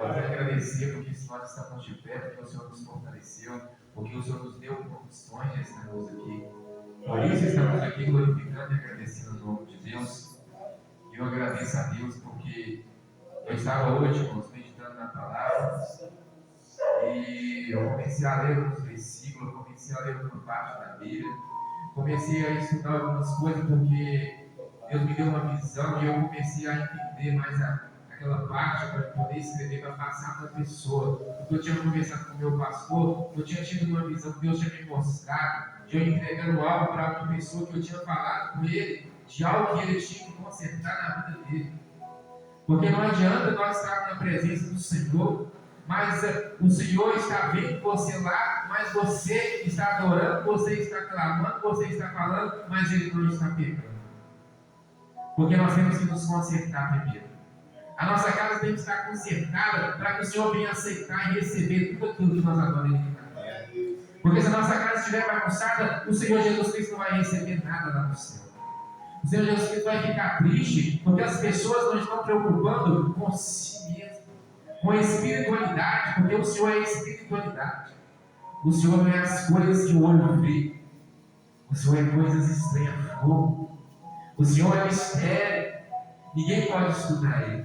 Nós agradecer porque nós estamos de pé, porque o Senhor nos fortaleceu, porque o Senhor nos deu condições de estarmos aqui. Por isso estamos aqui glorificando e agradecendo o nome de Deus. E eu agradeço a Deus porque eu estava hoje, irmãos, meditando na palavra e eu comecei a ler uns versículos, eu comecei a ler uma parte da Bíblia, comecei a estudar algumas coisas porque Deus me deu uma visão e eu comecei a entender mais aquela parte para poder escrever, para passar para a pessoa. Porque eu tinha conversado com o meu pastor, eu tinha tido uma visão que Deus tinha me mostrado, de eu entregando algo para uma pessoa que eu tinha falado com ele, de algo que ele tinha que consertar na vida dele. Porque não adianta nós estarmos na presença do Senhor, mas o Senhor está vendo você lá, mas você está adorando, você está clamando, você está falando, mas Ele não está pegando. Porque nós temos que nos consertar primeiro. A nossa casa tem que estar consertada para que o Senhor venha aceitar e receber tudo aquilo que nós adoramos. Porque se a nossa casa estiver bagunçada, o Senhor Jesus Cristo não vai receber nada lá no céu. O Senhor Jesus Cristo vai ficar triste porque as pessoas não estão preocupando com si mesmo, com a espiritualidade, porque o Senhor é a espiritualidade. O Senhor não é as coisas que o olho vê. O Senhor é coisas estranhas, fogo. O Senhor é mistério. Ninguém pode estudar Ele.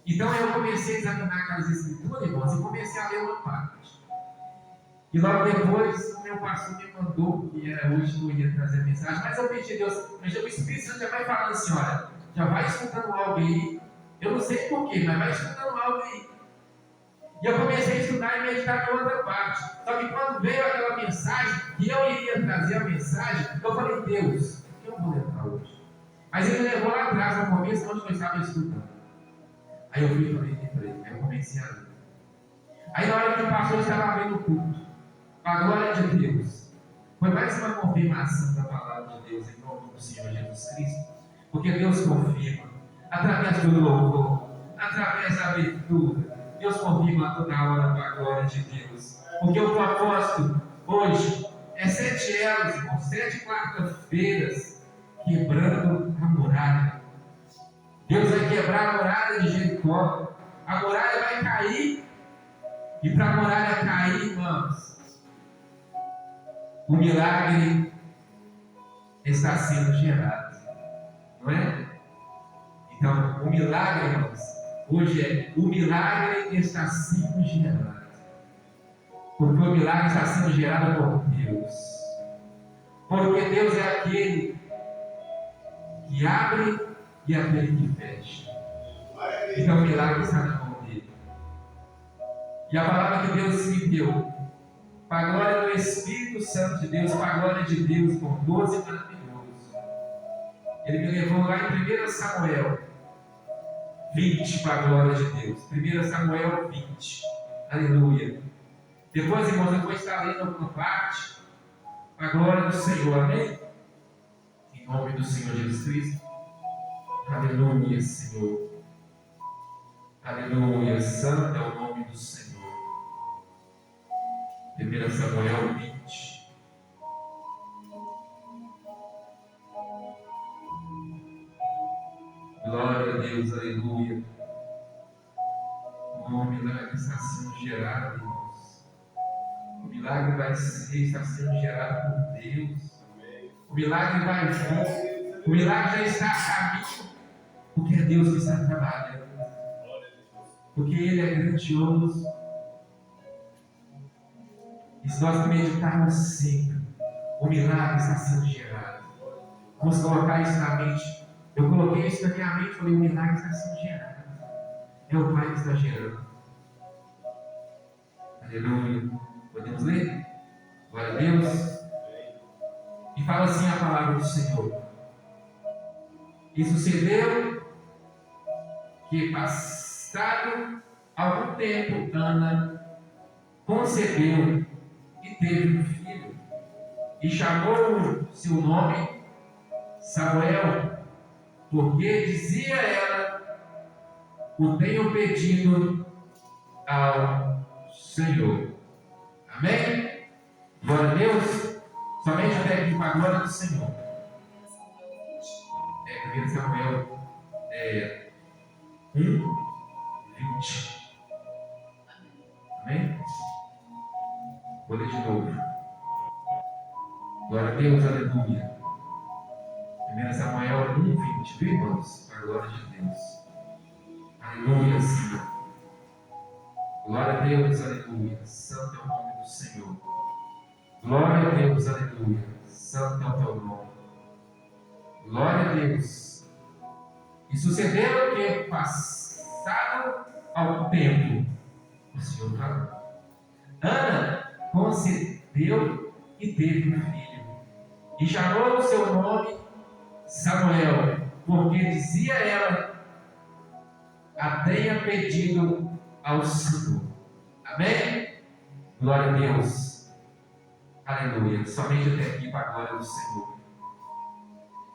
Então eu comecei a examinar aquelas escrituras, irmãos, e comecei a ler uma parte. E logo depois, o meu pastor me mandou, que era hoje que eu ia trazer a mensagem, mas eu pedi a Deus, mas o Espírito Santo já vai falando assim, olha, já vai estudando algo aí, eu não sei porquê, mas vai estudando algo aí. E eu comecei a estudar e meditar em outra parte. Só que quando veio aquela mensagem, que eu iria trazer a mensagem, eu falei, Deus, o que eu vou levar hoje? Mas ele levou lá atrás, no começo, onde eu estava estudando. Aí eu fui e falei, aí eu comecei a ler. Aí na hora que o pastor estava vendo o culto, a glória de Deus, foi mais uma confirmação da palavra de Deus em nome do Senhor Jesus Cristo, porque Deus confirma, através do louvor, através da abertura, Deus confirma toda hora para a glória de Deus, porque o propósito hoje é 7 elos, irmão, 7 quarta-feiras, quebrando a muralha. Deus vai quebrar a muralha de Jericó, a muralha vai cair, e para a muralha cair, irmãos, o milagre está sendo gerado, não é? Então, o milagre, irmãos, hoje o milagre está sendo gerado, porque o milagre está sendo gerado por Deus, porque Deus é aquele que abre e aquele que fecha. Então, o milagre está na mão dele. E a palavra que Deus me deu, para a glória do Espírito Santo de Deus, para a glória de Deus, bondoso e maravilhoso. Ele me levou lá em 1 Samuel 20, para a glória de Deus. 1 Samuel 20. Aleluia. Depois, irmãos, eu vou estar lendo alguma parte, para a glória do Senhor. Amém? Em nome do Senhor Jesus Cristo. Aleluia, Senhor. Aleluia. Santo é o nome do Senhor. 1 Samuel 20. Glória a Deus, aleluia. O milagre está sendo gerado, irmãos. O milagre está sendo gerado por Deus. O milagre vai vir. O milagre já está a caminho. Porque é Deus que está trabalhando. Porque Ele é grandioso. E se nós meditarmos sempre, o milagre está sendo gerado. Vamos colocar isso na mente. Eu coloquei isso na minha mente e falei, o milagre está sendo gerado. É o Pai que está gerando. Aleluia. Podemos ler? Glória a Deus. E fala assim a palavra do Senhor. E sucedeu que, passado algum tempo, Ana concebeu e teve um filho, e chamou seu nome Samuel, porque dizia ela, o tenho pedido ao Senhor. Amém? Glória a Deus. Somente até aqui para a glória do Senhor. 1 Samuel 1, 20. Vou ler de novo. Glória a Deus, aleluia. 1 Samuel 1:20, viu, irmãos? A glória de Deus. Aleluia, Senhor. Glória a Deus, aleluia. Santo é o nome do Senhor. Glória a Deus, aleluia. Santo é o teu nome. Glória a Deus. E sucedeu que, passado algum tempo, o Senhor falou. Ana concebeu e teve um filho. E chamou o seu nome Samuel, porque dizia ela: a tenha pedido ao Senhor. Amém? Glória a Deus. Aleluia. Somente até aqui para a glória do Senhor.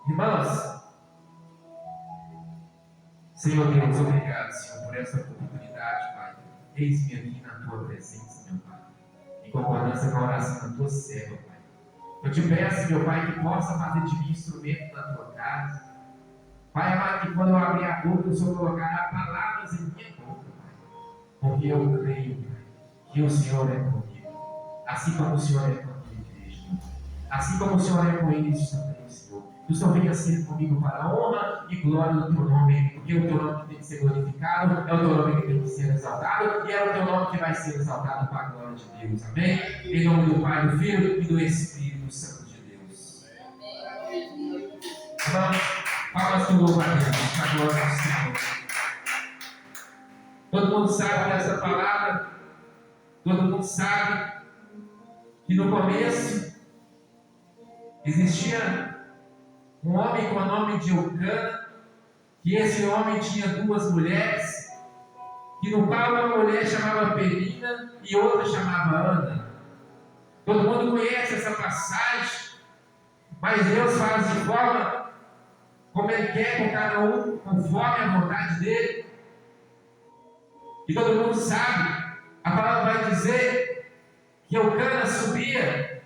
Irmãos, Senhor Deus, obrigado, Senhor, por essa oportunidade, Pai. Eis-me aqui na tua presença, meu Pai, em concordância com a oração da tua serva, Pai. Eu te peço, meu Pai, que possa fazer de mim instrumento na tua casa. Pai amado, que quando eu abrir a boca, o Senhor colocará palavras em minha boca, Pai. Porque eu creio, Pai, que o Senhor é comigo. Assim como o Senhor é com a tua igreja. Assim como o Senhor é com eles também, Senhor. Que o Senhor venha ser comigo para a honra e glória do teu nome. Porque o teu nome tem que ser glorificado, é o teu nome que tem que ser exaltado, e é o teu nome que vai ser exaltado para a glória de Deus. Amém? Em nome do Pai, do Filho e do Espírito Santo de Deus. Vamos, palmas do louvor a Deus, para a glória do Senhor. Todo mundo sabe dessa palavra, todo mundo sabe que no começo existia um homem com o nome de Eucana, que esse homem tinha duas mulheres, que no qual uma mulher chamava Penina e outra chamava Ana. Todo mundo conhece essa passagem, mas Deus faz de forma como Ele quer com cada um, conforme a vontade dEle. E todo mundo sabe, a palavra vai dizer que Eucana subia,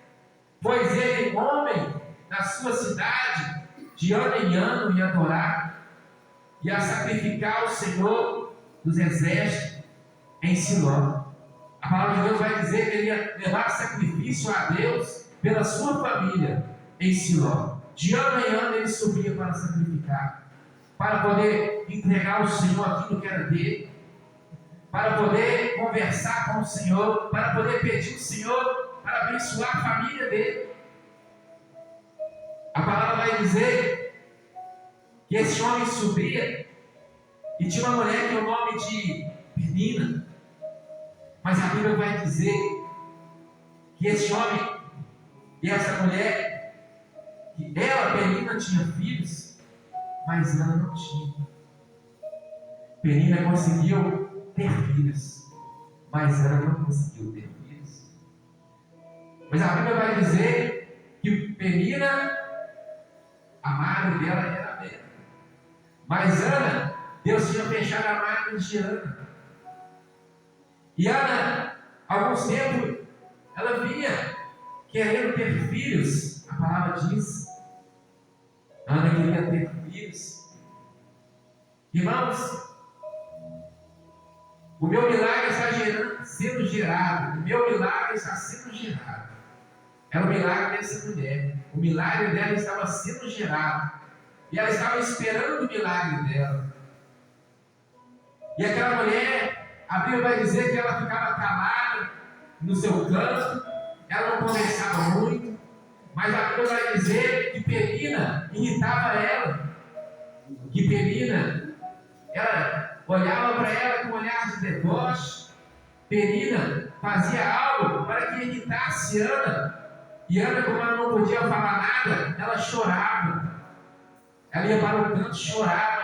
pois ele, homem, na sua cidade, de ano em ano, ia adorar, ia sacrificar ao Senhor dos exércitos em Siló. A palavra de Deus vai dizer que ele ia levar sacrifício a Deus pela sua família em Siló. De ano em ano ele subia para sacrificar, para poder entregar ao Senhor aquilo que era dele, para poder conversar com o Senhor, para poder pedir ao Senhor para abençoar a família dele. A palavra vai dizer que esse homem subia e tinha uma mulher que é o nome de Penina, mas a Bíblia vai dizer que esse homem e essa mulher, que ela, Penina, tinha filhos, mas Ana não tinha. Penina conseguiu ter filhos, mas Ana não conseguiu ter filhos. Mas a Bíblia vai dizer que Penina, a madre dela era aberta, mas Ana, Deus tinha fechado a máquina de Ana. E Ana, há alguns tempos, ela vinha querendo ter filhos. A palavra diz, Ana queria ter filhos. Irmãos, o meu milagre está sendo gerado. O meu milagre está sendo gerado. Era o milagre dessa mulher. O milagre dela estava sendo gerado. E ela estava esperando o milagre dela. E aquela mulher, a Bíblia vai dizer que ela ficava calada no seu canto, ela não conversava muito, mas a Bíblia vai dizer que Penina irritava ela, que Penina, ela olhava para ela com um olhar de deboche. Penina fazia algo para que irritasse Ana, e Ana, como ela não podia falar nada, ela chorava. Ela ia para o canto, chorava,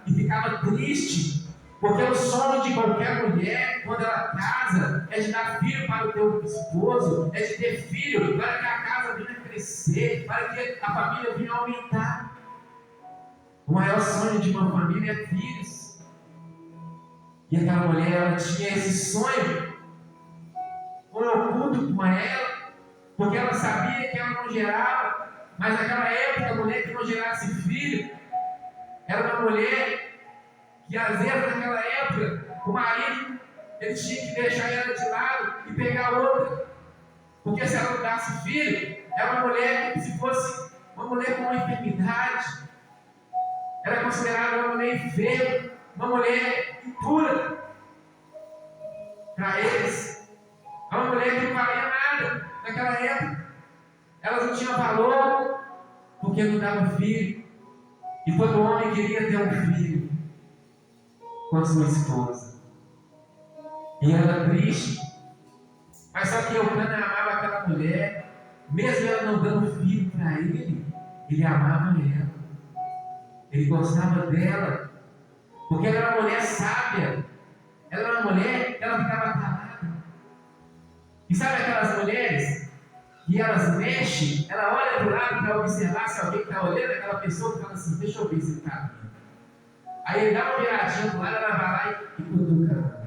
e ficava triste, porque o sonho de qualquer mulher, quando ela casa, é de dar filho para o teu esposo, é de ter filho para que a casa venha crescer, para que a família venha aumentar. O maior sonho de uma família é filhos. E aquela mulher, ela tinha esse sonho, foi oculto com ela, porque ela sabia que ela não gerava, mas naquela época a mulher que não gerasse filho era uma mulher que às vezes naquela época o marido ele tinha que deixar ela de lado e pegar outra. Porque se ela não desse filho, era uma mulher como se fosse uma mulher com uma enfermidade. Era considerada uma mulher enferma, uma mulher impura. Para eles, uma mulher que não valia nada naquela época. Elas não tinham valor porque não davam filho. E todo homem queria ter um filho com a sua esposa. E ela triste. Mas só que Eucana amava aquela mulher, mesmo ela não dando filho para ele amava ela. Ele gostava dela, porque ela era uma mulher sábia. Ela era uma mulher que ela ficava calada. E sabe aquelas mulheres que elas mexem, ela olha para o lado para observar se alguém está olhando aquela pessoa e fala assim, deixa eu ver se ele está vendo. Aí ele dá uma viradinha para o lado, ela vai lá e cutuca.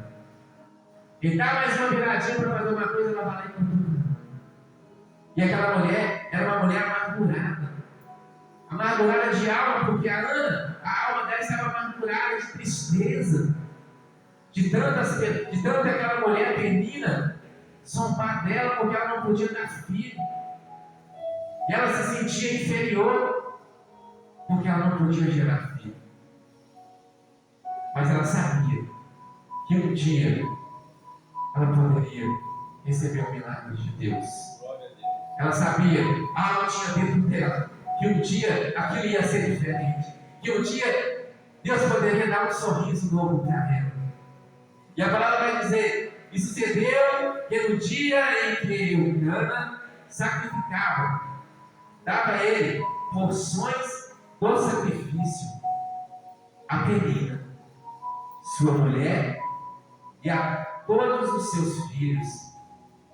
Ele dá mais uma viradinha para fazer uma coisa, ela vai lá e cutuca. E aquela mulher era uma mulher amargurada. Amargurada de alma, porque a Ana, a alma dela estava amargurada de tristeza. De tanta aquela mulher Penina zombar dela porque ela não podia dar filho. E ela se sentia inferior porque ela não podia gerar filho. Mas ela sabia que um dia ela poderia receber o milagre de Deus. Ela sabia, a alma tinha dentro dela, que um dia aquilo ia ser diferente. Que um dia Deus poderia dar um sorriso novo para ela. E a palavra vai dizer, e sucedeu que no dia em que Eucana sacrificava, dava a ele porções do sacrifício, a Penina, sua mulher, e a todos os seus filhos,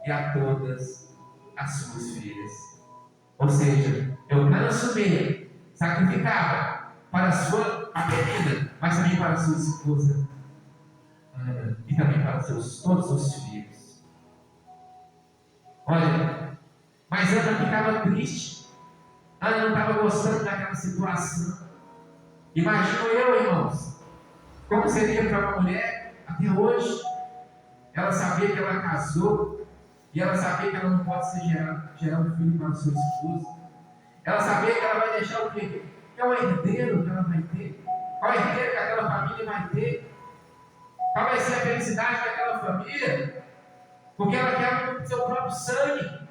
e a todas as suas filhas. Ou seja, Eucana subia, sacrificava para a Penina, mas também para a sua esposa, e também para todos os filhos. Olha, mas Ana ficava triste. Ana não estava gostando daquela situação. Imagino eu, irmãos, como seria para uma mulher até hoje. Ela sabia que ela casou e ela sabia que ela não pode gerar um filho para o seu esposo. Ela sabia que ela vai deixar o quê? Que é o herdeiro que ela vai ter. Qual herdeiro que aquela família vai ter? Qual vai ser a felicidade daquela família? Porque ela quer o seu próprio sangue.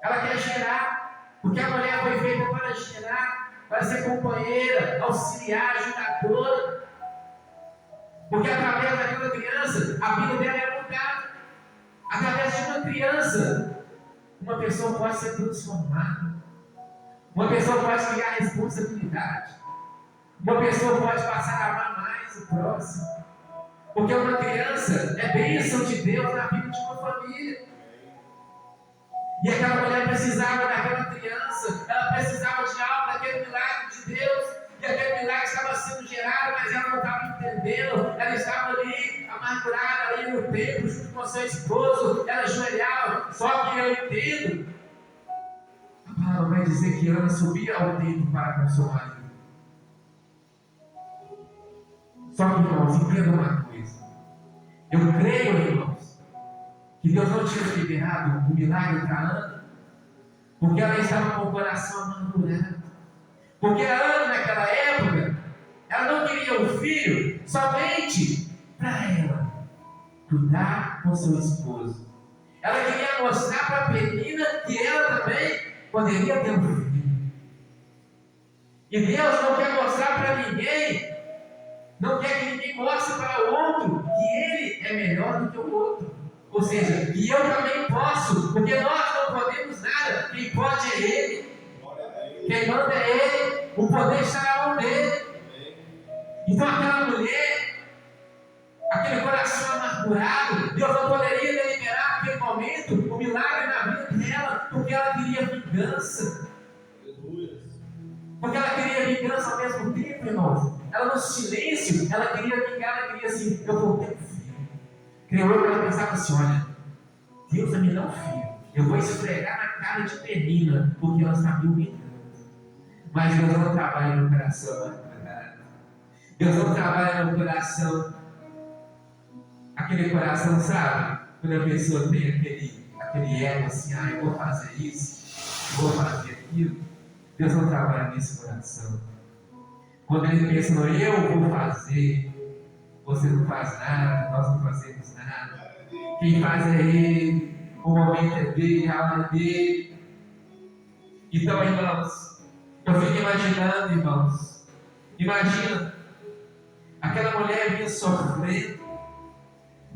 Ela quer gerar. Porque a mulher foi feita para gerar, para ser companheira, auxiliar, ajudadora. Porque através daquela criança, a vida dela é mudada. Através de uma criança, uma pessoa pode ser transformada. Uma pessoa pode criar responsabilidade. Uma pessoa pode passar a amar mais o próximo. Porque uma criança é bênção de Deus na vida de uma família. E aquela mulher precisava daquela criança, ela precisava de algo, daquele milagre de Deus. E aquele milagre estava sendo gerado, mas ela não estava entendendo. Ela estava ali, amargurada, ali no templo, junto com seu esposo. Ela ajoelhava. Só que eu entendo. A palavra vai dizer que Ana subia ao templo para com seu marido. Só que, irmãos, entenda uma coisa. Eu creio, irmãos, que Deus não tinha liberado o milagre para Ana, porque ela estava com o coração amargurado. Porque a Ana, naquela época, ela não queria um filho somente para ela cuidar com seu esposo. Ela queria mostrar para a Penina que ela também poderia ter um filho. E Deus não quer mostrar para ninguém, não quer que ninguém mostre para o outro que ele é melhor do que o outro. Ou seja, que eu também posso, porque nós não podemos nada. Quem pode é Ele. Quem manda é Ele. O poder está na mão dele. Então aquela mulher, aquele coração amargurado, Deus não poderia deliberar naquele momento o milagre na vida dela, porque ela queria vingança. Porque ela queria vingança ao mesmo tempo, irmãos. Ela no silêncio, ela queria vingar, ela queria assim, eu vou ter um filho. Creio eu que ela pensava assim, olha, Deus vai me dar um filho. Eu vou esfregar na cara de Penina, porque ela está me humilhando. Mas Deus não trabalha no coração amargurado. Deus não trabalha no coração aquele coração, sabe? Quando a pessoa tem aquele ego assim, eu vou fazer isso, eu vou fazer aquilo. Deus não trabalha nesse coração. Quando ele pensa, não, eu vou fazer, você não faz nada, nós não fazemos nada. Quem faz é ele, o momento é dele, a hora é dele. Então, irmãos, eu fico imaginando, irmãos, imagina, aquela mulher vinha sofrendo,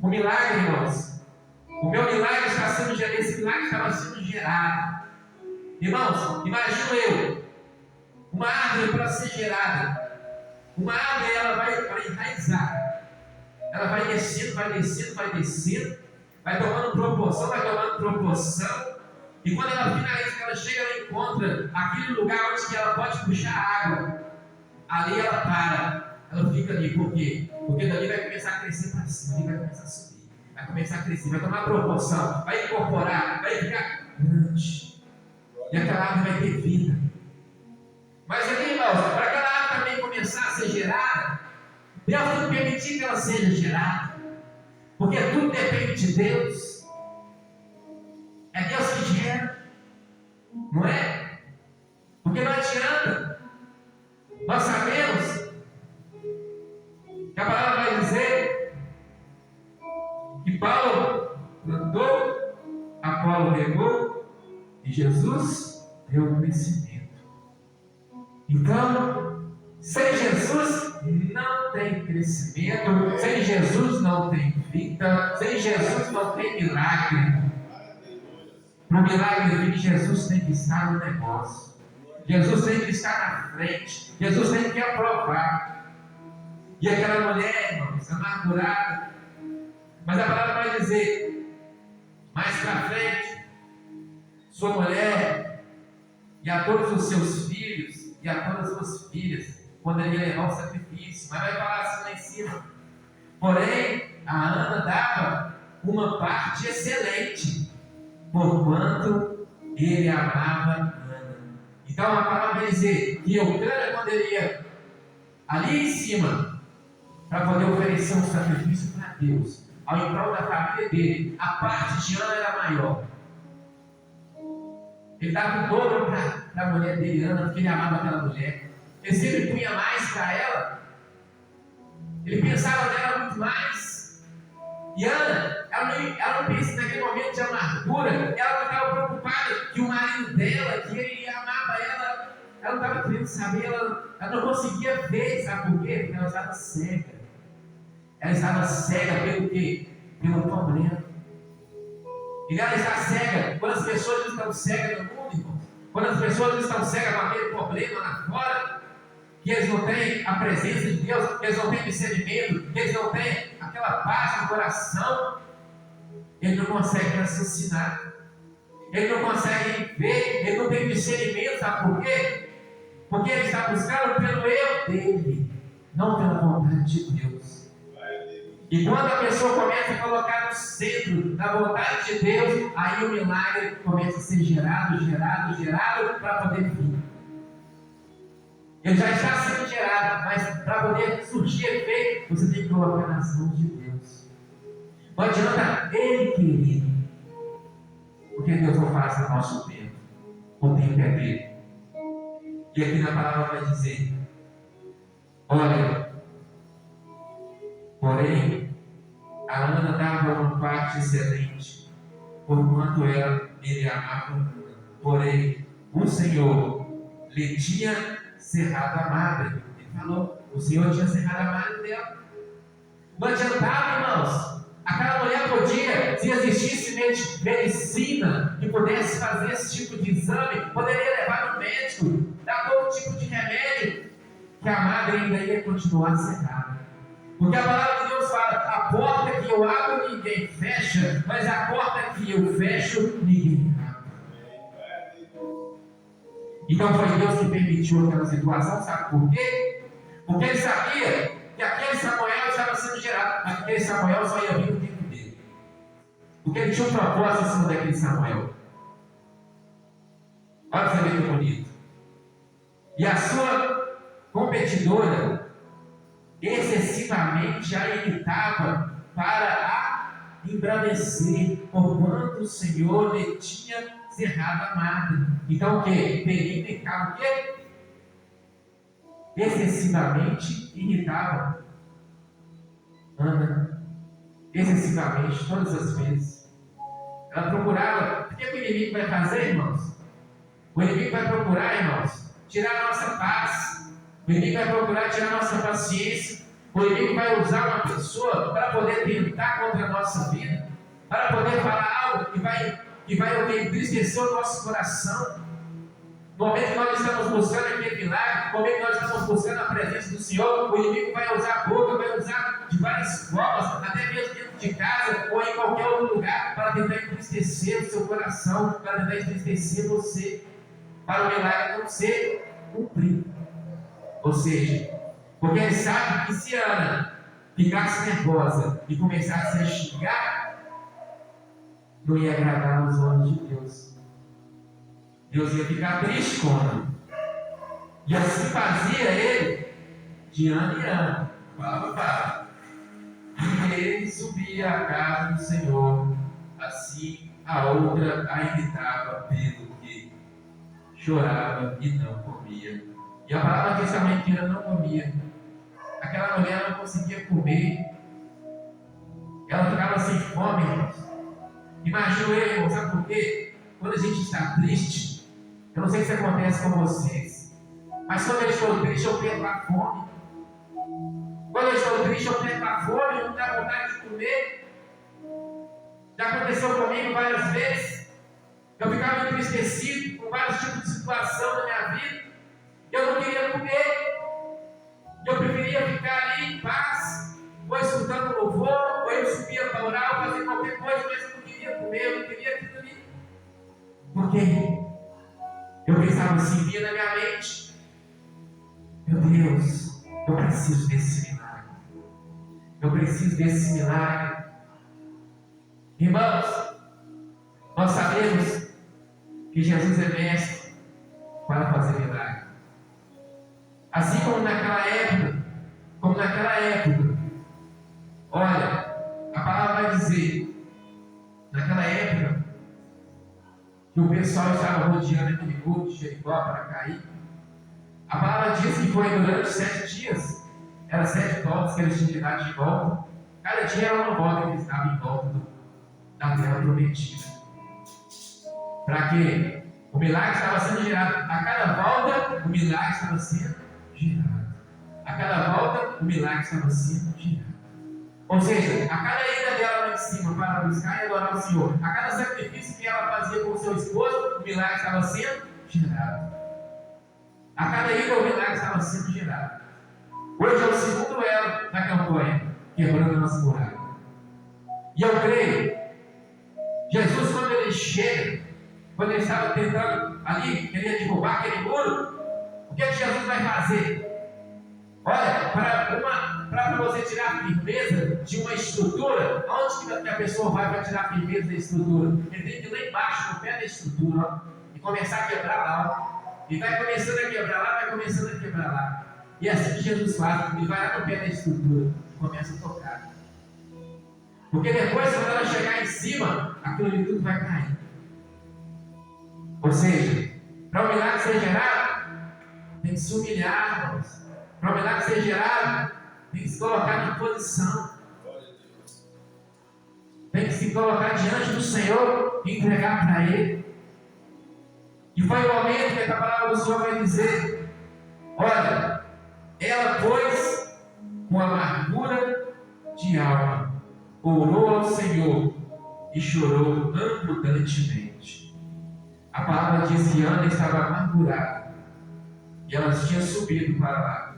o milagre, irmãos, o meu milagre está sendo gerado, esse milagre estava sendo gerado. Irmãos, imagina eu, uma árvore para ser gerada, uma árvore ela vai enraizar, ela vai descendo, vai descendo, vai descendo, vai tomando proporção, e quando ela finaliza, ela chega, ela encontra aquele lugar onde ela pode puxar água, ali ela para, ela fica ali, por quê? Porque dali vai começar a crescer para cima, ali vai começar a subir, vai começar a crescer, vai tomar proporção, vai incorporar, vai ficar grande, e aquela árvore vai ter vida. Mas aqui, irmãos, para aquela árvore também começar a ser gerada, Deus não permitir que ela seja gerada, porque tudo depende de Deus. É Deus que gera, não é? Porque não adianta. Nós sabemos que a palavra vai dizer que Paulo plantou, Apolo regou e Jesus deu o crescimento. Então, sem Jesus não tem crescimento, sem Jesus não tem vida, sem Jesus não tem milagre. Para o milagre vir, Jesus tem que estar no negócio. Jesus tem que estar na frente. Jesus tem que aprovar. E aquela mulher, irmãos, amargurada. Mas a palavra vai dizer, mais para frente, sua mulher e a todos os seus filhos e a todas as suas filhas, quando ele ia levar o sacrifício. Mas vai falar assim lá em cima. Porém, a Ana dava uma parte excelente, porquanto ele amava Ana. Então a palavra vai dizer que Eucana, quando ele ia ali em cima, para poder oferecer um sacrifício para Deus, ao em prol da família dele, a parte de Ana era maior. Ele dava o dobro para a mulher dele, Ana, porque ele amava aquela mulher. Ele sempre punha mais para ela. Ele pensava nela muito mais. E Ana, ela não pensa naquele momento de amargura, ela não estava preocupada que o marido dela, que ele amava ela não estava querendo saber, ela não conseguia ver, sabe por quê? Porque ela estava cega. Ela estava cega pelo quê? Pelo problema. E ela está cega quando as pessoas estão cegas no mundo, irmãos. Quando as pessoas estão cegas com aquele problema lá fora, que eles não têm a presença de Deus, que eles não têm discernimento, que eles não têm aquela paz no coração, ele não consegue raciocinar, ele não consegue ver, ele não tem discernimento, sabe por quê? Porque ele está buscando pelo eu dele, não pela vontade de Deus. E quando a pessoa começa a colocar no centro da vontade de Deus, aí o milagre começa a ser gerado para poder vir. Ele já está sendo gerado, mas para poder surgir efeito, você tem que colocar nas mãos de Deus. Não adianta ele querer, porque Deus não faz no nosso tempo. O tempo é dele. E aqui na palavra vai dizer: olha, porém, a Ana dava uma parte excelente, porquanto ele amava Ana. Porém, o Senhor lhe tinha cerrado a madre. Ele falou, o Senhor tinha cerrado a madre dela. Não adiantava, irmãos. Aquela mulher podia, se existisse medicina que pudesse fazer esse tipo de exame, poderia levar no médico, dar todo tipo de remédio, que a madre ainda ia continuar cerrada. Porque a palavra de Deus fala: a porta que eu abro ninguém fecha, mas a porta que eu fecho ninguém abre. Então foi Deus que permitiu aquela situação, sabe por quê? Porque ele sabia que aquele Samuel estava sendo gerado, mas aquele Samuel só ia vir no tempo dele. Porque ele tinha um propósito em cima daquele Samuel. Olha você ver que bonito. E a sua competidora excessivamente a imitava para embradecer, porquanto o Senhor lhe tinha cerrado a madre. Então o que? Penina ficava o quê? Excessivamente irritava Ana, excessivamente, todas as vezes. Ela procurava. O que o inimigo vai fazer, irmãos? O inimigo vai procurar, irmãos, tirar a nossa paz. O inimigo vai procurar tirar a nossa paciência. O inimigo vai usar uma pessoa para poder tentar contra a nossa vida, para poder falar algo que vai entristecer o nosso coração. No momento que nós estamos buscando aquele milagre, no momento que nós estamos buscando a presença do Senhor, o inimigo vai usar a boca, vai usar de várias formas, até mesmo dentro de casa ou em qualquer outro lugar, para tentar entristecer o seu coração, para tentar entristecer você, para o milagre não ser cumprido. Ou seja, porque ele sabe que se Ana ficasse nervosa e começasse a xingar, não ia agradar os olhos de Deus. Deus ia ficar triste com Ana. E assim fazia ele de ano em ano. Fala. E ele subia à casa do Senhor. Assim a outra a irritava pelo que chorava e não comia. E a palavra diz também que Ana não comia. Aquela mulher não conseguia comer. Ela ficava sem fome, irmãos. Imagina ele, irmão, sabe por quê? Quando a gente está triste, eu não sei se acontece com vocês, mas quando eu estou triste, eu perco a fome. Quando eu estou triste, eu perco a fome, não dá vontade de comer. Já aconteceu comigo várias vezes. Eu ficava entristecido com vários tipos de situação na minha vida. Eu não queria comer. Eu preferia ficar ali em paz, ou escutando louvor, ou eu subia para orar, ou fazer qualquer coisa, mas eu não queria comer, eu não queria aquilo ali. Por quê? Eu pensava assim, vinha na minha mente: meu Deus, eu preciso desse milagre. Eu preciso desse milagre. Irmãos, nós sabemos que Jesus é mestre para fazer milagre. Assim como naquela época, olha, a palavra vai dizer, naquela época, que o pessoal estava rodeando aquele muro de Jericó para cair. A palavra diz que foi durante 7 dias, eram 7 voltas que eles tinham de dar de volta. Cada dia era uma volta que eles estavam em volta da terra prometida. Para quê? O milagre estava sendo gerado. A cada volta, o milagre estava sendo gerado. A cada volta, o milagre estava sendo gerado. Ou seja, a cada ida dela lá em cima para buscar e adorar o Senhor, a cada sacrifício que ela fazia com o seu esposo, o milagre estava sendo gerado. A cada ida, o milagre estava sendo gerado. Hoje é o segundo elo da campanha, quebrando a nossa muralha. E eu creio, Jesus, quando ele chega, quando ele estava tentando ali, queria derrubar aquele muro, o que Jesus vai fazer? Olha, para você tirar a firmeza de uma estrutura, onde que a pessoa vai para tirar a firmeza da estrutura? Ele tem que ir lá embaixo, no pé da estrutura, ó, e começar a quebrar lá. E vai começando a quebrar lá, vai começando a quebrar lá. E é assim que Jesus faz, ele vai lá no pé da estrutura e começa a tocar. Porque depois, quando ela chegar em cima, aquilo ali tudo vai cair. Ou seja, para o milagre ser gerado, tem que se humilhar, irmãos. Para o milagre ser gerado, tem que se colocar na posição. Tem que se colocar diante do Senhor e entregar para Ele. E foi o momento que a palavra do Senhor vai dizer: olha, ela, pois, com amargura de alma, orou ao Senhor e chorou abundantemente. A palavra diz que Ana estava amargurada e ela tinha subido para lá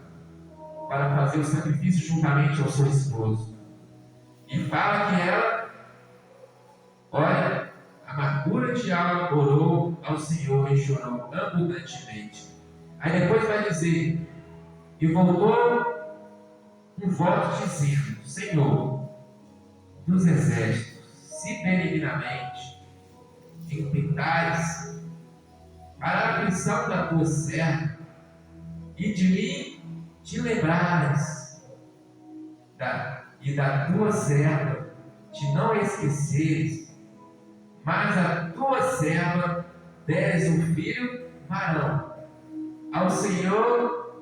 para fazer o sacrifício juntamente ao seu esposo. E fala que ela, olha, amargura de alma, orou ao Senhor e chorou abundantemente. Aí depois vai dizer: e voltou um voto dizendo: Senhor dos exércitos, se benignamente intentares para a aflição da tua serva e de mim te lembrares e da tua serva te não esqueceres, mas a tua serva deres um filho varão. Ao Senhor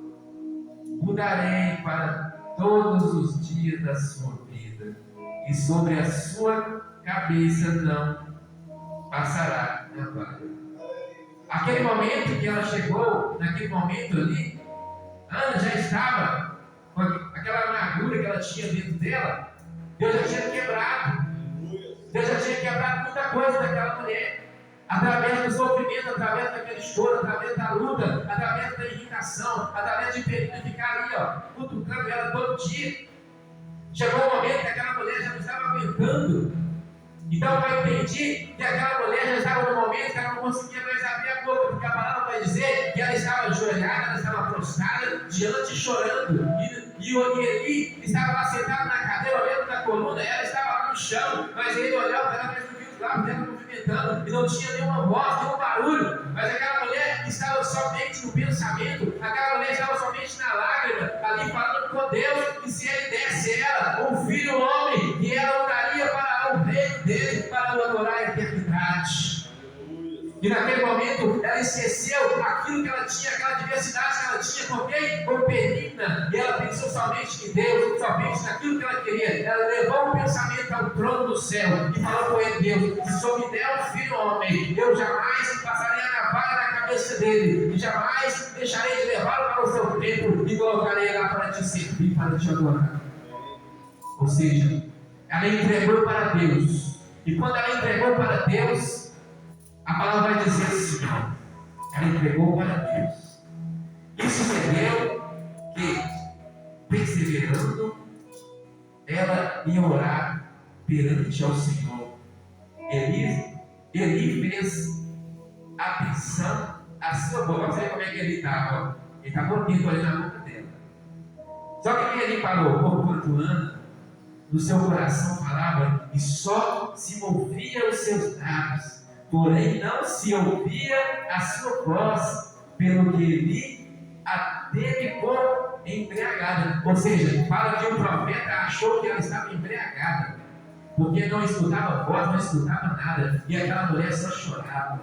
o darei para todos os dias da sua vida, e sobre a sua cabeça não passará navalha. Aquele momento que ela chegou, naquele momento ali, Ana já estava com aquela amargura que ela tinha dentro dela. Deus já tinha quebrado. Deus já tinha quebrado muita coisa daquela mulher. Através do sofrimento, através daquele choro, através da luta, através da irritação, através de ficar ali, cutucando ela todo dia. Chegou um momento que aquela mulher já não estava aguentando. Então eu entendi que aquela mulher já estava no momento que ela não conseguia mais abrir a boca, porque a palavra vai dizer que ela estava ajoelhada, ela estava prostrada, diante chorando. E ele estava lá sentado na cadeira, olhando na coluna, ela estava lá no chão, mas ele olhava, ela mesmo viu os lábios dela movimentando, e não tinha nenhuma voz, nenhum barulho. Mas aquela mulher estava somente no pensamento, aquela mulher estava somente na lágrima, ali falando com Deus, que se ele desse ela um filho homem, que ela o daria para o reino dele, para o adorar a eternidade. E naquele momento ela esqueceu aquilo que ela tinha, aquela diversidade que ela tinha com quem? Com Penina. E ela pensou somente em Deus, somente naquilo que ela queria. Ela levou o pensamento ao trono do céu e falou com ele: Deus, se só me der um filho homem, eu jamais passarei a navalha na cabeça dele, e jamais deixarei de levá-lo para o seu templo, e colocarei lá para te servir, para te adorar. Ou seja, ela entregou para Deus. E quando ela entregou para Deus, a palavra vai dizer assim: ela entregou para Deus. Isso sucedeu que, perseverando, ela ia orar perante ao Senhor. Eli fez atenção à sua boca. Você vê como é que ele estava? Ele estava ouvindo ali na boca dela. Só que ele parou, porquanto Ana no seu coração falava, e só se movia os seus lábios, porém não se ouvia a sua voz, pelo que ele a teve por embriagada. Ou seja, fala que o profeta achou que ela estava embriagada, porque não escutava voz, não escutava nada, e aquela mulher só chorava.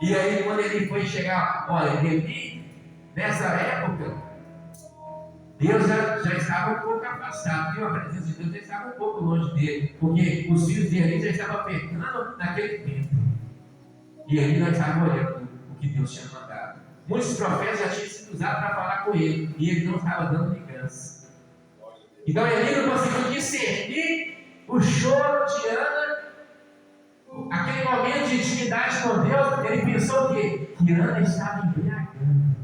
E aí quando ele foi chegar, olha, ele, nessa época, Deus já estava um pouco afastado, viu? A presença de Deus já estava um pouco longe dele, porque os filhos dele já estavam pecando naquele tempo. E ele não estava olhando o que Deus tinha mandado. Muitos profetas já tinham sido usados para falar com ele, e ele não estava dando vingança. Então ele não conseguiu discernir o choro de Ana, aquele momento de intimidade com Deus. Ele pensou que Ana estava embriagando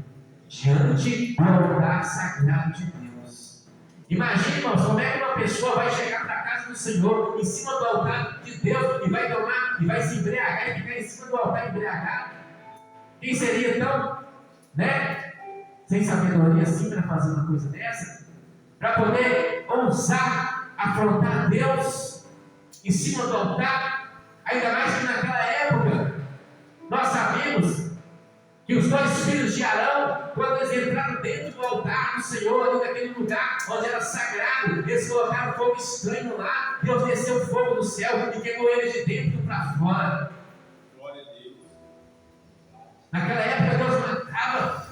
diante do altar sagrado de Deus. Imagina, irmãos, como é que uma pessoa vai chegar para a casa do Senhor, em cima do altar de Deus, e vai tomar, e vai se embriagar, e ficar em cima do altar embriagado? Quem seria então, sem sabedoria assim para fazer uma coisa dessa? Para poder ousar afrontar Deus em cima do altar? Ainda mais que naquela época, nós sabemos que os dois filhos de Arão, quando eles entraram dentro do altar do Senhor, ali naquele lugar onde era sagrado, eles colocaram fogo estranho lá, Deus desceu fogo do céu e queimou eles de dentro para fora. Glória a Deus. Naquela época Deus matava,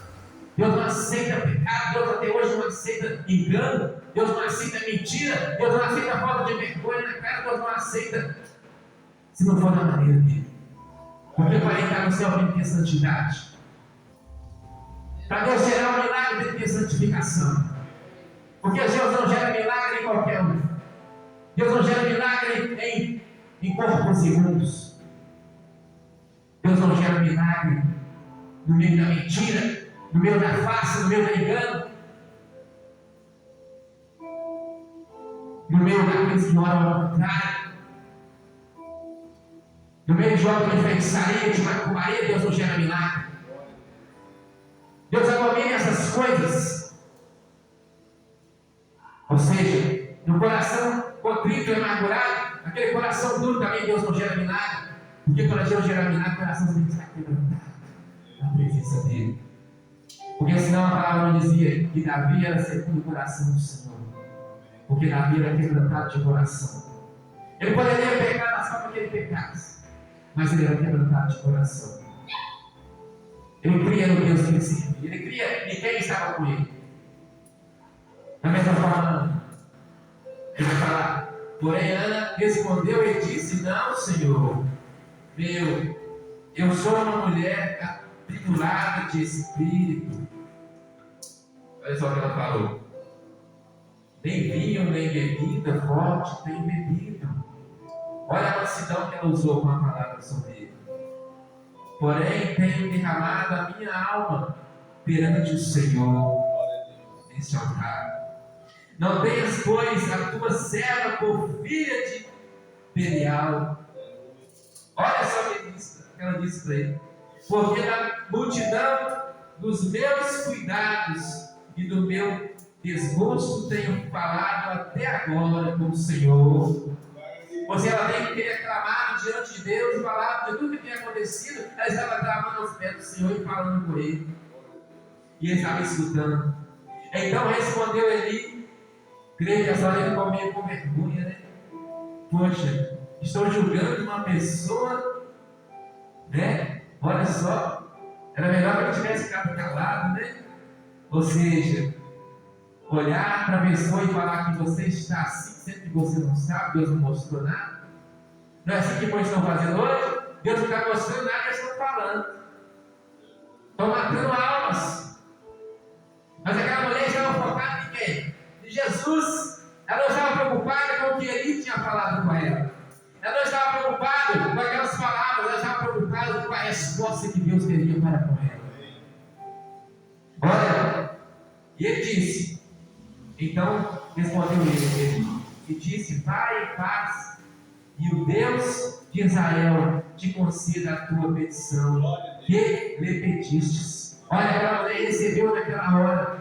Deus não aceita pecado, Deus até hoje não aceita engano, Deus não aceita mentira, Deus não aceita falta de vergonha na cara, Deus não aceita, se não for da maneira dele. Porque para entrar no céu tem que ter santidade. Para Deus gerar um milagre tem que ter santificação. Porque Deus não gera milagre em qualquer um. Deus não gera milagre em corpos imundos. Deus não gera milagre no meio da mentira, no meio da farsa, no meio do engano, no meio daqueles que oram ao contrário, no meio de obra de feitiçaria, de macumbaria. Deus não gera milagre. Deus abomina essas coisas. Ou seja, no coração contrito e amargurado, aquele coração duro também Deus não gera milagre. Porque para Deus gerar milagre, o coração tem que estar quebrantado na presença dele. Porque senão a palavra não dizia que Davi era segundo o coração do Senhor. Porque Davi era quebrantado de coração. Ele poderia pecar na forma que ele pecasse, mas ele era quebrantado de coração. Ele cria no Deus que ele servia, ele cria em quem estava com ele. Da mesma forma, ele vai falar, porém Ana respondeu e disse, não, Senhor, eu sou uma mulher atribulada de espírito. Olha só o que ela falou. Nem vinho, nem bebida forte tem bebido. Olha a mansidão que ela usou com a palavra sobre ele. Porém, tenho derramado a minha alma perante o Senhor neste altar. Não tenhas, pois, a tua serva por filha de Belial. Olha só o que ela disse para ele. Porque na multidão dos meus cuidados e do meu desgosto tenho falado até agora com o Senhor. Ou seja, ela tem que reclamado diante de Deus e falado de tudo que tinha acontecido. Ela estava clamando aos pés do Senhor e falando com ele. E ele estava escutando. Então respondeu Eli. Creio que a senhora ficou meio com vergonha, né? Poxa, estou julgando uma pessoa, né? Olha só, era melhor que eu tivesse ficado calado, né? Ou seja, olhar para a pessoa e falar que você está assim, sendo que você não sabe, Deus não mostrou nada. Não é assim que muitos estão fazendo hoje? Deus não está mostrando nada que eles estão falando. Estão matando almas. Mas aquela mulher estava focada em quem? Em Jesus. Ela não estava preocupada com o que ele tinha falado com ela. Ela não estava preocupada com aquelas palavras, ela estava preocupada com a resposta que Deus teria para com ela. Olha, e ele disse, então respondeu ele e disse, vai em paz, e o Deus de Israel te conceda a tua petição que lhe pedistes. Olha, aquela mulher recebeu naquela hora.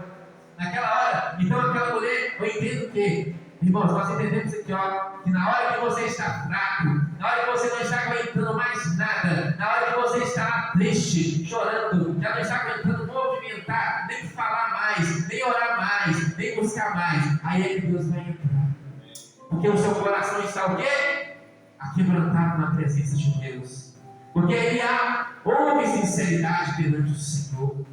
Então aquela mulher, eu entendo que, irmãos, nós entendemos aqui, ó, que na hora que você está fraco, na hora que você não está aguentando mais nada, na hora que você está triste, chorando, já não está aguentando movimentar, nem falar mais, nem orar mais, nem buscar mais, aí é que Deus vai entrar. Porque o seu coração está o quê? Aquebrantado na presença de Deus. Porque ele houve sinceridade perante o Senhor.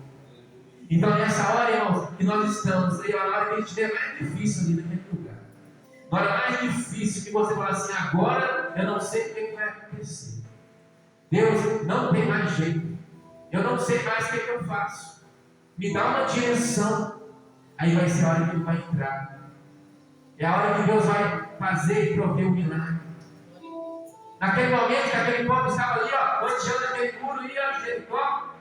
Então nessa hora, irmãos, que nós estamos, aí é a hora que a gente vê mais difícil ali naquele lugar. Na hora mais difícil que você fala assim, agora eu não sei o que vai acontecer. Deus, não tem mais jeito. Eu não sei mais o que eu faço. Me dá uma direção. Aí vai ser a hora que ele vai entrar. É a hora que Deus vai fazer e prover um milagre. Naquele momento que aquele povo estava ali, ó, rodeando aquele muro e a Jericó,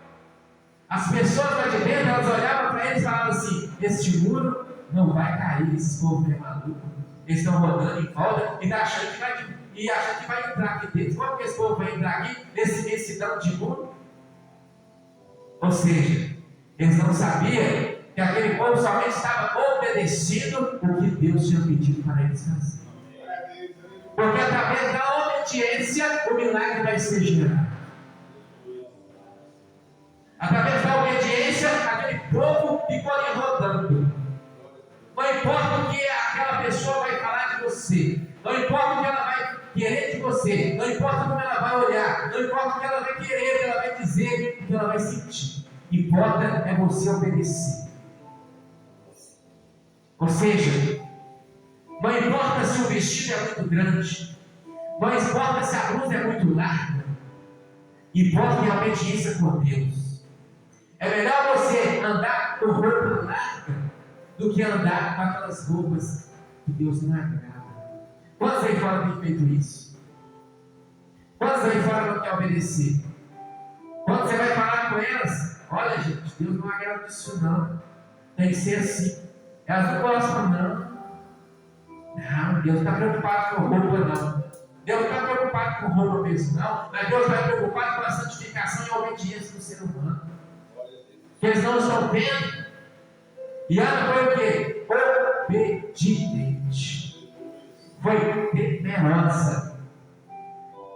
as pessoas lá de dentro, elas olhavam para eles e falavam assim, este muro não vai cair, esse povo é maluco. Eles estão rodando em volta e achando que vai entrar aqui dentro. Como que esse povo vai entrar aqui nesse imensidão de muro? Ou seja, eles não sabiam que aquele povo somente estava obedecendo o que Deus tinha pedido para eles fazer. Porque através da obediência o milagre vai ser gerado. Através da obediência, aquele povo ficou ali rodando. Não importa o que aquela pessoa vai falar de você, não importa o que ela vai querer de você, não importa como ela vai olhar, não importa o que ela vai querer, o que ela vai dizer, o que ela vai sentir. O que importa é você obedecer. Ou seja, não importa se o vestido é muito grande, não importa se a blusa é muito larga, importa a obediência com Deus. É melhor você andar com roupa larga do que andar com aquelas roupas que Deus não agrada. Quantos aí fora têm feito isso? Quantos aí fora não quer obedecer? Quando você vai falar com elas, olha gente, Deus não agrada disso não. Tem que ser assim. Elas não gostam não. Não, Deus não está preocupado com roupa não. Deus não está preocupado com roupa mesmo não. Mas Deus está preocupado com a santificação e a obediência do ser humano. Que eles não estão vendo. E Ana foi o quê? Obediente. Foi temerosa.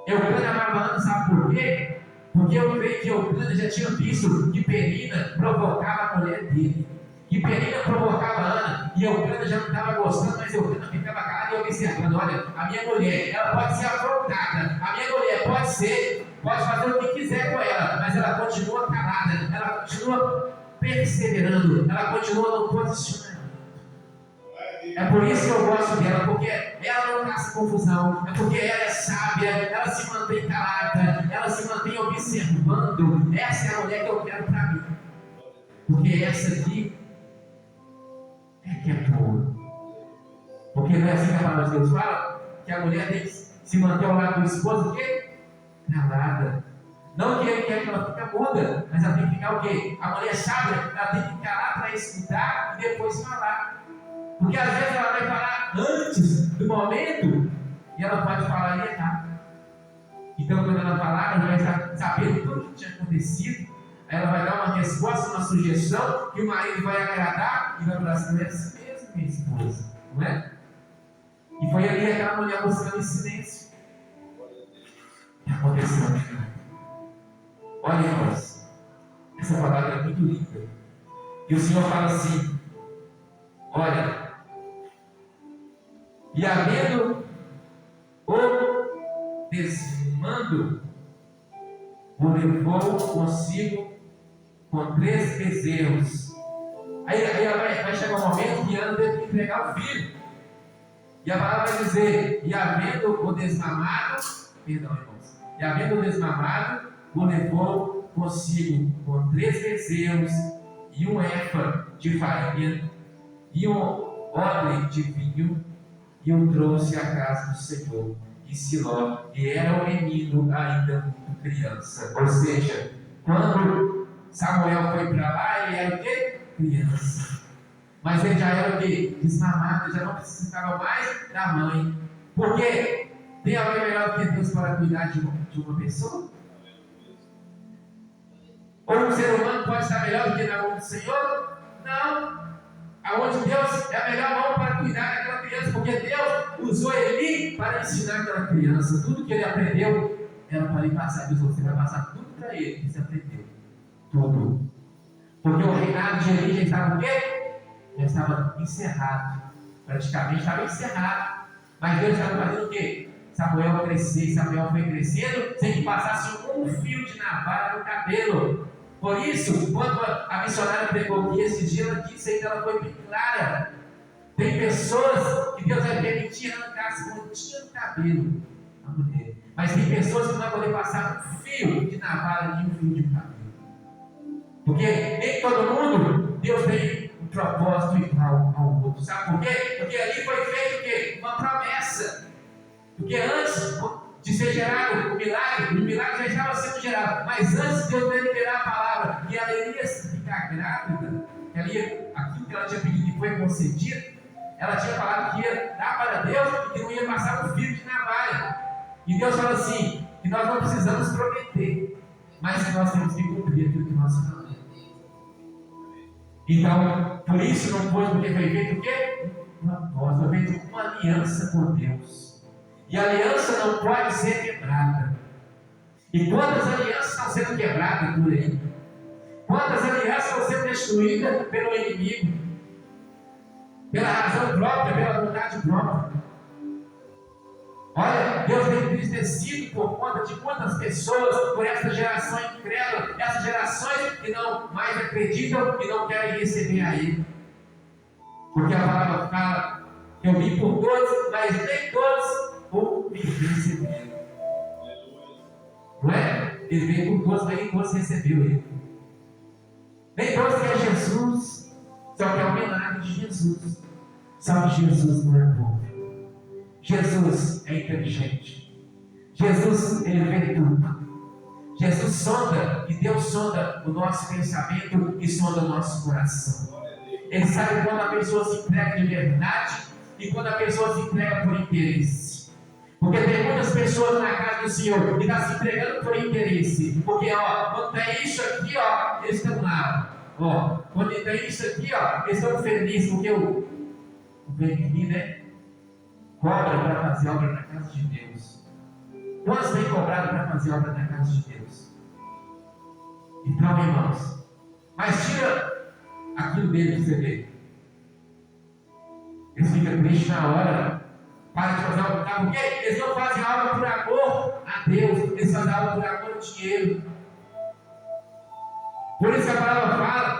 Eucana amava Ana, sabe por quê? Porque eu creio que Eucana já tinha visto que Penina provocava a mulher dele. que Penina provocava a Ana, e Eucana já não estava gostando, mas Eucana ficava calada e observando. Olha, a minha mulher, ela pode ser afrontada, a minha mulher pode fazer o que quiser com ela, mas ela continua calada, ela continua perseverando, ela continua no posicionamento. É por isso que eu gosto dela, porque ela não caça confusão, é porque ela é sábia, ela se mantém calada, ela se mantém observando. Essa é a mulher que eu quero para mim, porque essa aqui é que é boa. Porque não é assim que a palavra de Deus fala, que a mulher tem que se manter ao lado do esposo, o quê? Calada. Não que ele quer que ela fique muda, mas ela tem que ficar o quê? A mulher sábia, ela tem que ficar lá para escutar e depois falar. Porque às vezes ela vai falar antes do momento e ela pode falar e errar. Então quando ela falar, ela vai saber tudo o que tinha acontecido. Aí ela vai dar uma resposta, uma sugestão que o marido vai agradar e vai falar assim: é assim mesmo, minha esposa, não é? E foi ali aquela mulher buscando em silêncio. O que aconteceu? Olha, irmãos, essa palavra é muito linda. E o Senhor fala assim: olha, e havendo o desmando, o levou consigo com 3 bezerros. Aí vai chegar um momento que Ana teve que entregar o filho. E a palavra vai dizer: e havendo o desmamado, perdão, irmãos, e havendo o desmamado, o levou consigo com 3 bezerros e 1 éfa de farinha e 1 odre de vinho, e o trouxe à casa do Senhor em Siló, e era um menino ainda muito criança. Ou seja, quando Samuel foi para lá, ele era o quê? Criança. Mas ele já era o quê? Desmamado, já não precisava mais da mãe. Porque tem alguém melhor do que Deus para cuidar de uma pessoa? Ou um ser humano pode estar melhor do que na mão do Senhor? Não. Aonde Deus é a melhor mão para cuidar daquela criança, porque Deus usou ele para ensinar aquela criança. Tudo que ele aprendeu era para ele passar. Deus, você vai passar tudo para ele que você aprendeu. Tudo. Porque o reinado de Eli já estava o quê? Já estava encerrado. Praticamente estava encerrado. Mas Deus estava fazendo o quê? Samuel crescer, Samuel foi crescendo sem que passasse um fio de navalha no cabelo. Por isso, quando a missionária pregou aqui esse dia, ela disse que ela foi bem clara. Tem pessoas que Deus vai permitir arrancar as pontinhas do cabelo da mulher. Mas tem pessoas que não vão poder passar um fio de navalha nem um fio de cabelo. Porque nem todo mundo, Deus tem um propósito igual ao outro. Sabe por quê? Porque ali foi feito o quê? Uma promessa. Porque antes de ser gerado o milagre já estava sendo gerado. Mas antes de Deus liberar a palavra e ela iria ficar grávida, aquilo que ela tinha pedido e foi concedido, ela tinha falado que ia dar para Deus e que não ia passar um fio de navalha. E Deus fala assim: que nós não precisamos prometer, mas que nós temos que cumprir aquilo que nós falamos. Então, por isso não foi porque foi feito o quê? Foi feito uma aliança com Deus. E a aliança não pode ser quebrada. E quantas alianças estão sendo quebradas por aí? Quantas alianças estão sendo destruídas pelo inimigo? Pela razão própria, pela vontade própria. Olha, Deus tem entristecido por conta de quantas pessoas, por essa geração incrédula, essas gerações que não mais acreditam e não querem receber a Ele. Porque a palavra fala que eu vim por todos, mas nem todos ou me receberam. Não é? Ele veio por todos, mas nem todos receberam ele. Nem todos querem Jesus, só que é o milagre de Jesus. Só que Jesus não é bom. Jesus é inteligente. Jesus, ele vê tudo. Jesus sonda, e Deus sonda o nosso pensamento e sonda o nosso coração. Ele sabe quando a pessoa se entrega de verdade e quando a pessoa se entrega por interesse. Porque tem muitas pessoas na casa do Senhor que estão se entregando por interesse. Porque, quando tem isso aqui, eles estão lá. Quando tem isso aqui, eles estão felizes. Porque o velhinho, né? Cobra para fazer obra na casa de Deus. Quantos têm cobrado para fazer obra na casa de Deus? Então, irmãos, mas tira aquilo dele que você vê. Eles ficam tristes na hora. Para de fazer algo, tá? Porque eles não fazem algo por amor a Deus, eles fazem algo por amor ao dinheiro. Por isso que a palavra fala: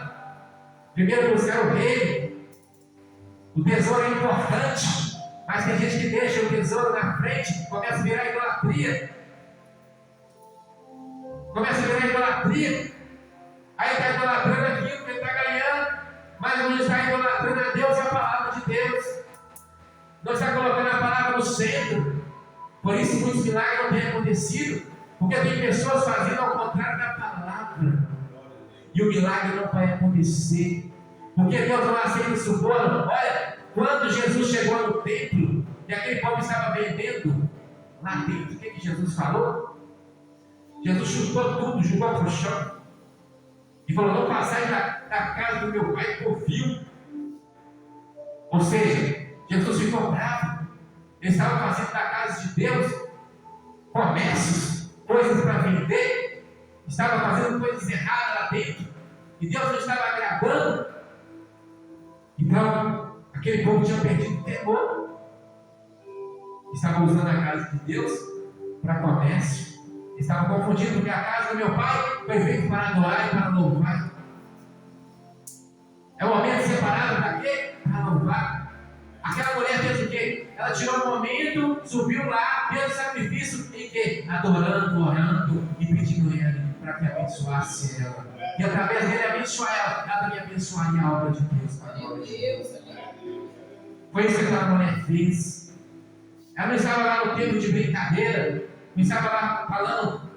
primeiro você é o reino. O tesouro é importante, mas tem gente que deixa o tesouro na frente, começa a virar idolatria. Aí está idolatrando aquilo que ele está ganhando, mas não está idolatrando a Deus e a palavra de Deus. Não está colocando a palavra no centro. Por isso muitos milagres não têm acontecido, porque tem pessoas fazendo ao contrário da palavra. E o milagre não vai acontecer, porque Deus não aceita o suborno. Olha, quando Jesus chegou no templo e aquele povo estava vendendo lá dentro, o que Jesus falou? Jesus chutou tudo, jogou para o chão e falou: não passai da casa do meu pai por fio. Ou seja, Jesus ficou bravo. Ele estava fazendo da casa de Deus comércios, coisas para vender, estava fazendo coisas erradas lá dentro, e Deus não estava agradando. Então, aquele povo tinha perdido o temor, estava usando a casa de Deus para comércio, estava confundindo, porque a casa do meu pai foi feita para adorar e para louvar. É um momento separado para quê? Para louvar. Aquela mulher fez o quê? Ela tirou um momento, subiu lá, fez o sacrifício em quê? Adorando, orando e pedindo a Ele para que abençoasse ela. E através dele abençoar ela também abençoaria a obra de Deus. Foi isso que aquela mulher fez. Ela não estava lá no tempo de brincadeira, não estava lá falando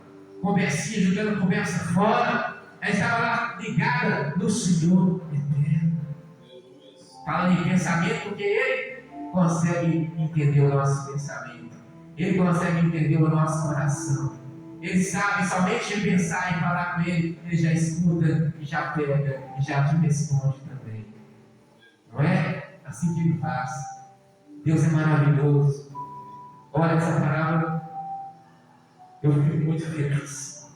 conversinha, jogando conversa fora. Ela estava lá ligada no Senhor eterno, falando em pensamento, porque Ele consegue entender o nosso pensamento, Ele consegue entender o nosso coração. Ele sabe, somente de pensar e falar com Ele, Ele já escuta e já pega e já te responde também. Não é assim que Ele faz. Deus é maravilhoso. Olha essa palavra, eu fico muito feliz,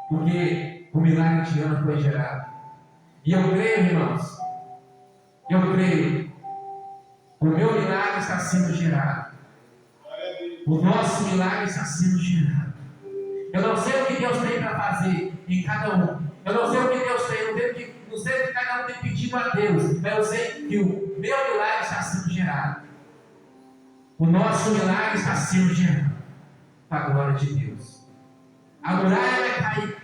porque o milagre de Ana foi gerado. E eu creio, irmãos, o meu milagre está sendo gerado. O nosso milagre está sendo gerado. Eu não sei o que Deus tem para fazer em cada um. Eu não sei o que Deus tem, não sei o que cada um tem pedido a Deus, mas eu sei que o meu milagre está sendo gerado. O nosso milagre está sendo gerado para a glória de Deus. A muralha vai cair,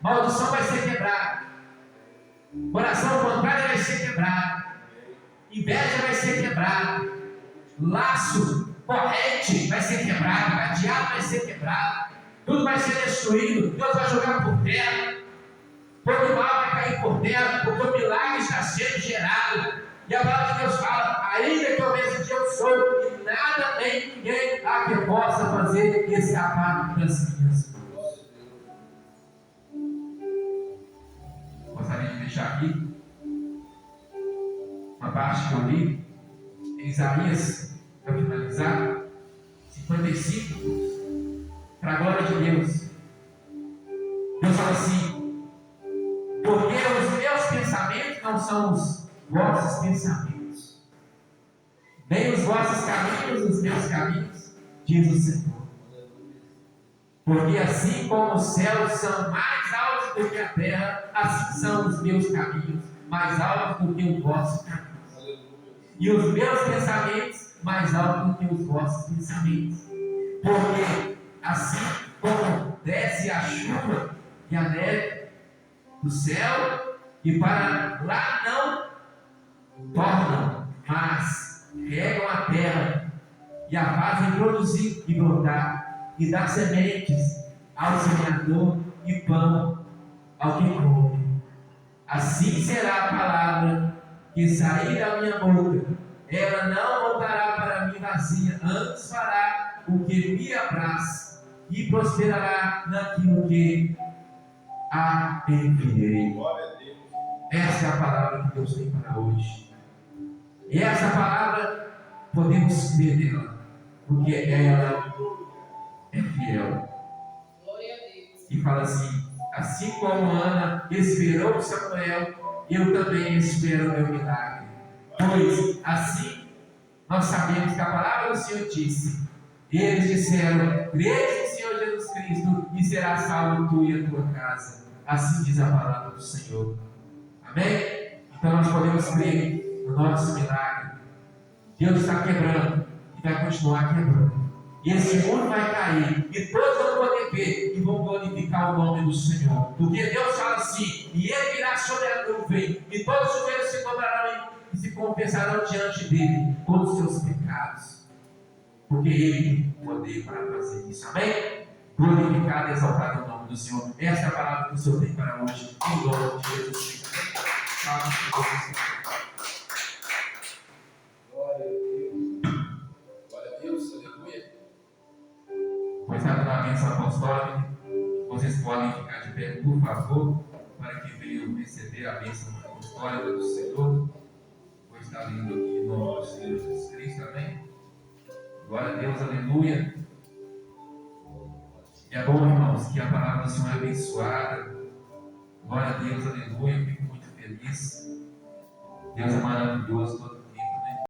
maldição vai ser quebrada, coração contrário vai ser quebrado, inveja vai ser quebrada, laço, corrente vai ser quebrado, cadeado vai ser quebrado, tudo vai ser destruído, Deus vai jogar por terra, todo mal vai cair por terra, porque o milagre está sendo gerado. E a palavra de Deus fala: ainda que eu veja eu sou, e nada nem ninguém há que eu possa fazer escapar das minhas mãos. Gostaria de deixar aqui uma parte que eu li em Isaías, para finalizar, 55, para a glória de Deus. Deus fala assim: porque os meus pensamentos não são os vossos pensamentos, nem os vossos caminhos os meus caminhos, diz o Senhor. Porque assim como os céus são mais altos do que a terra, assim são os meus caminhos mais altos do que os vossos caminhos, e os meus pensamentos mais altos do que os vossos pensamentos. Porque assim como desce a chuva e a neve do céu, e para lá não tornam, mas regam a terra e a fazem produzir e brotar, e dar sementes ao semeador e pão ao que come. Assim será a palavra que sair da minha boca. Ela não voltará para mim vazia, antes fará o que me apraz e prosperará naquilo que a enviei. Essa é a palavra que Deus tem para hoje. E essa palavra podemos crer nela, porque ela é fiel. E fala assim: assim como Ana esperou Samuel, eu também espero o meu milagre. Pois assim nós sabemos que a palavra do Senhor disse. Eles disseram: crede no Senhor Jesus Cristo e será salvo tu e a tua casa. Assim diz a palavra do Senhor. Amém? Então nós podemos crer no nosso milagre. Deus está quebrando e vai continuar quebrando. E esse mundo vai cair e todos vão poder ver e vão glorificar o nome do Senhor. Porque Deus fala assim: e ele virá sobre a nuvem e todos os joelhos se dobrarão e se confessarão diante dele com os seus pecados. Porque ele tem poder para fazer isso. Amém? Glorificado e exaltado é o nome do Senhor. Esta é a palavra que o Senhor tem para hoje. Em nome de Jesus. Glória a Deus. Glória a Deus. Aleluia. Pois está na bênção apostólica. Vocês podem ficar de pé, por favor, para que venham receber a bênção apostólica do Senhor. Pois está lindo aqui em nome do Senhor Jesus Cristo. Amém? Glória a Deus, aleluia. E é bom, irmãos, que a palavra do Senhor é abençoada. Glória a Deus, aleluia. Eu fico muito feliz. Deus é maravilhoso.